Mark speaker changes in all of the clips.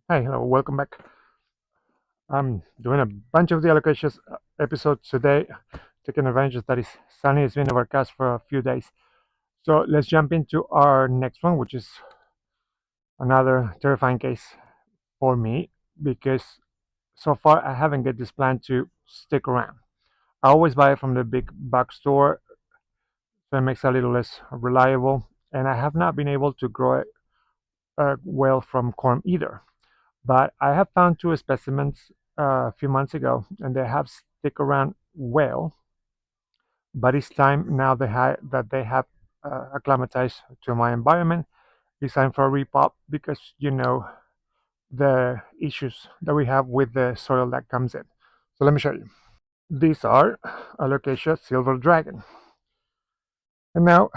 Speaker 1: Hi, hello, welcome back. I'm doing a bunch of the Alocasias episodes today, taking advantage that it's sunny. It's been overcast for a few days. So let's jump into our next one, which is another terrifying case for me because so far I haven't get this plant to stick around. I always buy it from the big box store, so it makes it a little less reliable, and I have not been able to grow it well from corn either. But I have found two specimens a few months ago, and they have stick around well. But it's time now that they have acclimatized to my environment. It's time for a repop because the issues that we have with the soil that comes in. So let me show you. These are Alocasia Silver Dragon, and now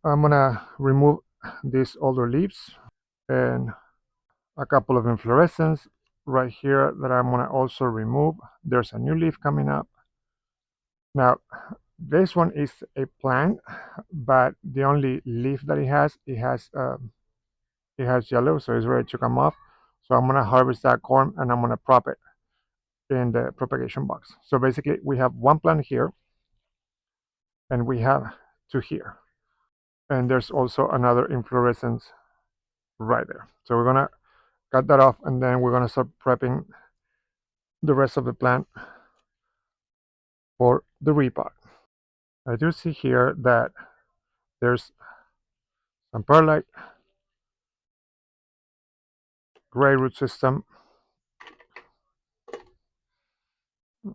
Speaker 1: I'm gonna remove these older leaves and a couple of inflorescence right here that I'm gonna also remove. There's a new leaf coming up. Now, this one is a plant, but the only leaf that it has yellow, so it's ready to come off. So I'm gonna harvest that corm and I'm gonna prop it in the propagation box. So basically, we have one plant here, and we have two here, and there's also another inflorescence right there. So we're gonna cut that off, and then we're gonna start prepping the rest of the plant for the repot. I do see here that there's some perlite, gray root system.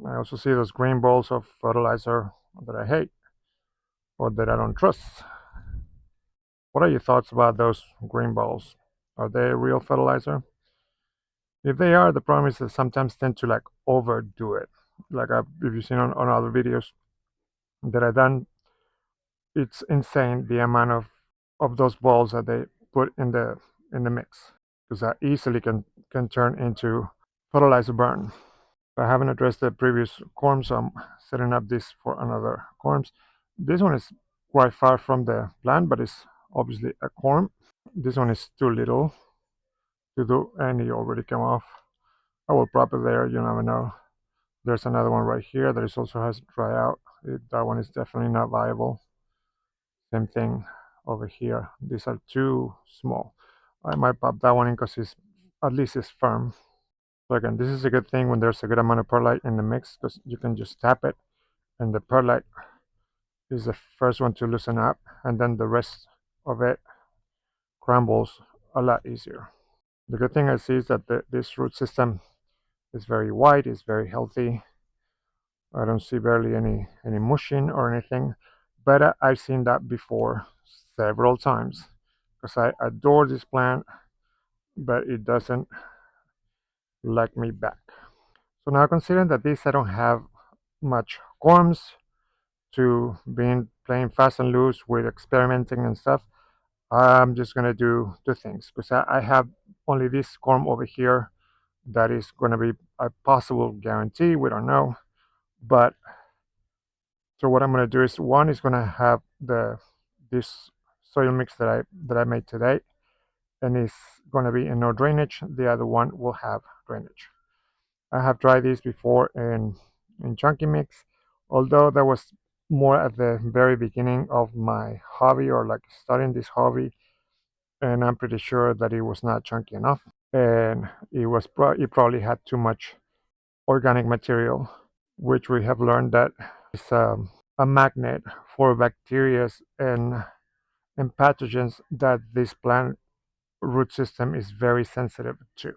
Speaker 1: I also see those green balls of fertilizer that I hate or that I don't trust. What are your thoughts about those green balls? Are they real fertilizer? If they are, the problem is that sometimes tend to like overdo it. Like if you've seen on other videos that I've done, it's insane the amount of those balls that they put in the mix because that easily can turn into fertilizer burn. I haven't addressed the previous corm, so I'm setting up this for another corms. This one is quite far from the plant, but it's obviously a corm. This one is too little to do, and it already came off. I will prop it there, you never know. There's another one right here that is also has dry out. That one is definitely not viable. Same thing over here. These are too small. I might pop that one in because it's at least it's firm. So again, this is a good thing when there's a good amount of perlite in the mix because you can just tap it and the perlite is the first one to loosen up, and then the rest of it crumbles a lot easier. The good thing I see is that this root system is very wide, it's very healthy. I don't see barely any mushing or anything, but I've seen that before several times because I adore this plant, but it doesn't like me back. So now considering that this I don't have much corms to being playing fast and loose with experimenting and stuff, I'm just gonna do two things because I have only this corm over here that is gonna be a possible guarantee. We don't know, but so what I'm gonna do is one is gonna have this soil mix that I made today, and it's gonna be in no drainage. The other one will have drainage. I have tried this before in chunky mix, although that was more at the very beginning of my hobby or like starting this hobby, and I'm pretty sure that it was not chunky enough, and it probably had too much organic material, which we have learned that is a magnet for bacteria and pathogens that this plant root system is very sensitive to.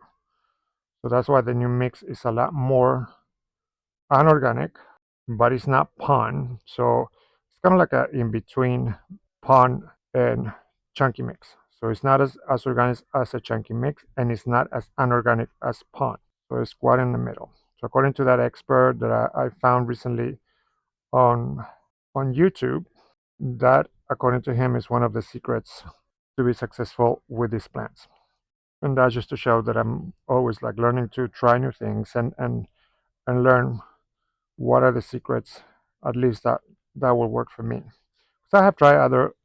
Speaker 1: So that's why the new mix is a lot more unorganic, but it's not pond. So it's kind of like a in between pond and chunky mix. So it's not as organic as a chunky mix, and it's not as unorganic as pond. So it's quite in the middle. So according to that expert that I found recently on on YouTube, that according to him is one of the secrets to be successful with these plants. And that's just to show that I'm always like learning to try new things and learn what are the secrets, at least that will work for me. So I have tried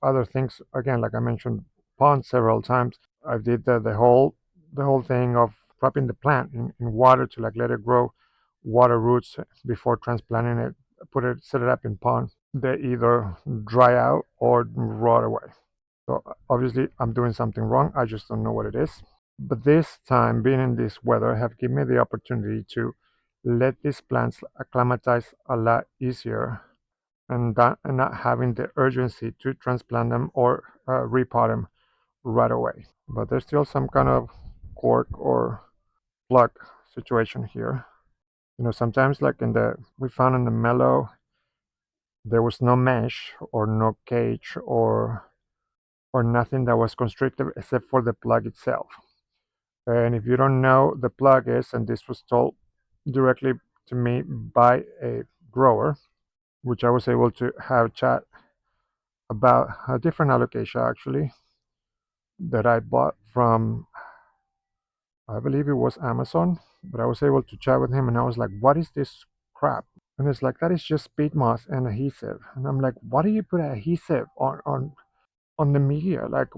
Speaker 1: other things again, like I mentioned, pond several times. I did the whole thing of dropping the plant in water to like let it grow water roots before transplanting it, set it up in pond, they either dry out or rot away. So obviously I'm doing something wrong. I just don't know what it is. But this time, being in this weather, have given me the opportunity to let these plants acclimatize a lot easier, and not having the urgency to transplant them or repot them right away. But there's still some kind of cork or plug situation here. Sometimes like we found in the mellow, there was no mesh or no cage or nothing that was constricted except for the plug itself. And if you don't know the plug is, and this was told directly to me by a grower, which I was able to have chat about a different alocasia actually that I bought from, I believe it was Amazon, but I was able to chat with him and I was like, what is this crap? And it's like, that is just peat moss and adhesive. And I'm like, why do you put adhesive on the media? Like,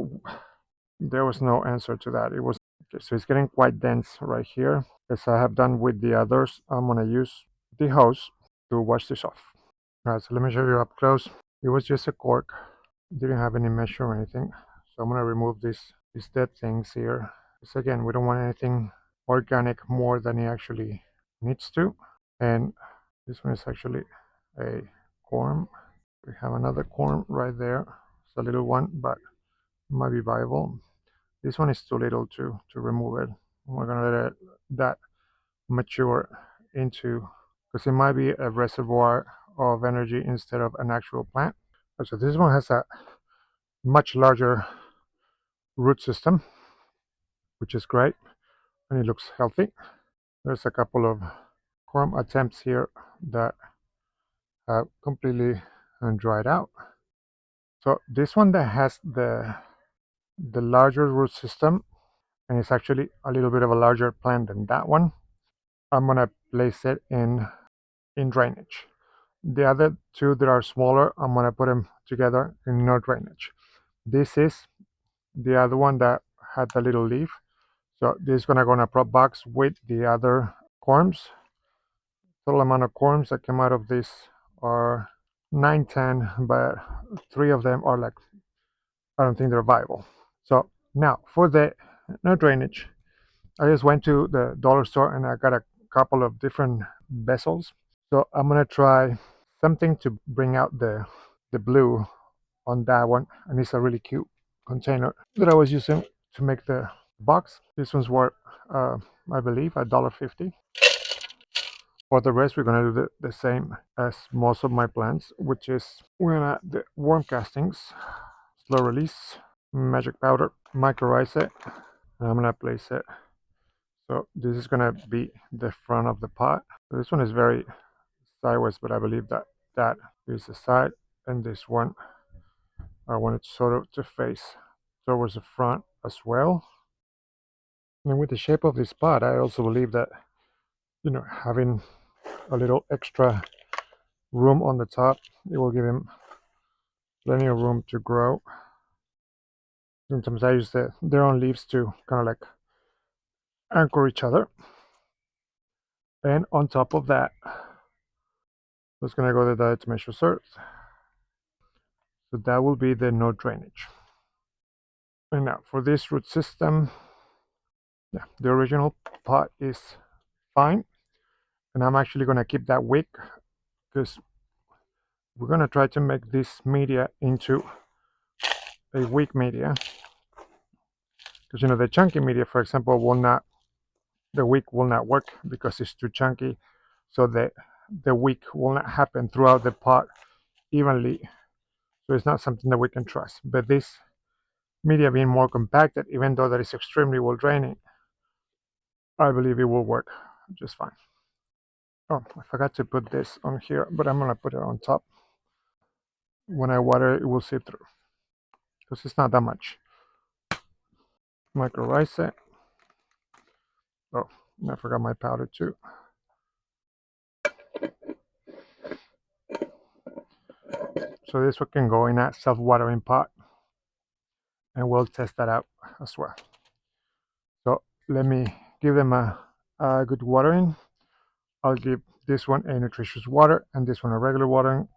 Speaker 1: there was no answer to that. It was okay, so it's getting quite dense right here. As I have done with the others, I'm gonna use the hose to wash this off. All right, so let me show you up close. It was just a cork, didn't have any mesh or anything. So I'm gonna remove these dead things here. Because again, we don't want anything organic more than it actually needs to. And this one is actually a corm. We have another corm right there. It's a little one, but it might be viable. This one is too little to remove it. We're gonna let that mature into, because it might be a reservoir of energy instead of an actual plant. So this one has a much larger root system, which is great, and it looks healthy. There's a couple of corm attempts here that have completely dried out. So this one that has the larger root system, and it's actually a little bit of a larger plant than that one, I'm gonna place it in drainage. The other two that are smaller, I'm gonna put them together in no drainage. This is the other one that had the little leaf. So this is gonna go in a prop box with the other corms. Total amount of corms that came out of this are 9, 10, but 3 of them are like, I don't think they're viable. So now for the no drainage, I just went to the dollar store and I got a couple of different vessels. So I'm gonna try something to bring out the blue on that one, and it's a really cute container that I was using to make the box. This one's worth, I believe, $1.50. For the rest, we're gonna do the same as most of my plants, which is we're gonna the worm castings, slow release, magic powder, mycorrhiza it, and I'm gonna place it. So this is gonna be the front of the pot. So this one is very sideways, but I believe that is the side, and this one I want it sort of to face towards the front as well. And with the shape of this pot, I also believe that having a little extra room on the top, it will give him plenty of room to grow. Sometimes I use their own leaves to kind of like anchor each other. And on top of that, it's gonna go the diatomaceous earth. So that will be the no drainage. And now for this root system, yeah, the original pot is fine. And I'm actually gonna keep that wick because we're gonna try to make this media into a weak media. Because the chunky media, for example, the wick will not work because it's too chunky. So the wick will not happen throughout the pot evenly. So it's not something that we can trust. But this media being more compacted, even though that is extremely well draining, I believe it will work just fine. Oh, I forgot to put this on here, but I'm gonna put it on top. When I water it will seep through because it's not that much. Mycorrhiza. Oh, and I forgot my powder too. So this one can go in a self-watering pot, and we'll test that out as well. So let me give them a good watering. I'll give this one a nutritious water and this one a regular watering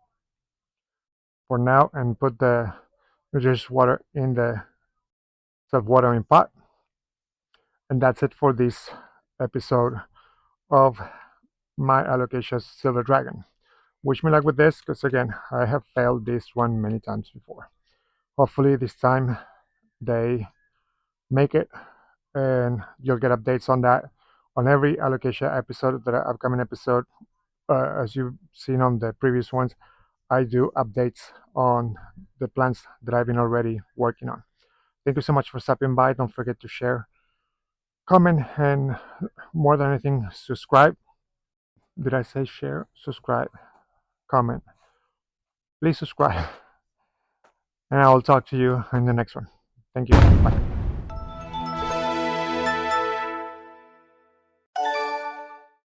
Speaker 1: for now, and put the nutritious water in the self-watering pot. And that's it for this episode of my Alocasia Silver Dragon. Wish me luck with this, because again, I have failed this one many times before. Hopefully this time they make it, and you'll get updates on that on every Alocasia episode, the upcoming episode. As you've seen on the previous ones, I do updates on the plants that I've been already working on. Thank you so much for stopping by. Don't forget to share, comment, and more than anything, subscribe. Did I say share? Subscribe, comment. Please subscribe. And I will talk to you in the next one. Thank you. Bye.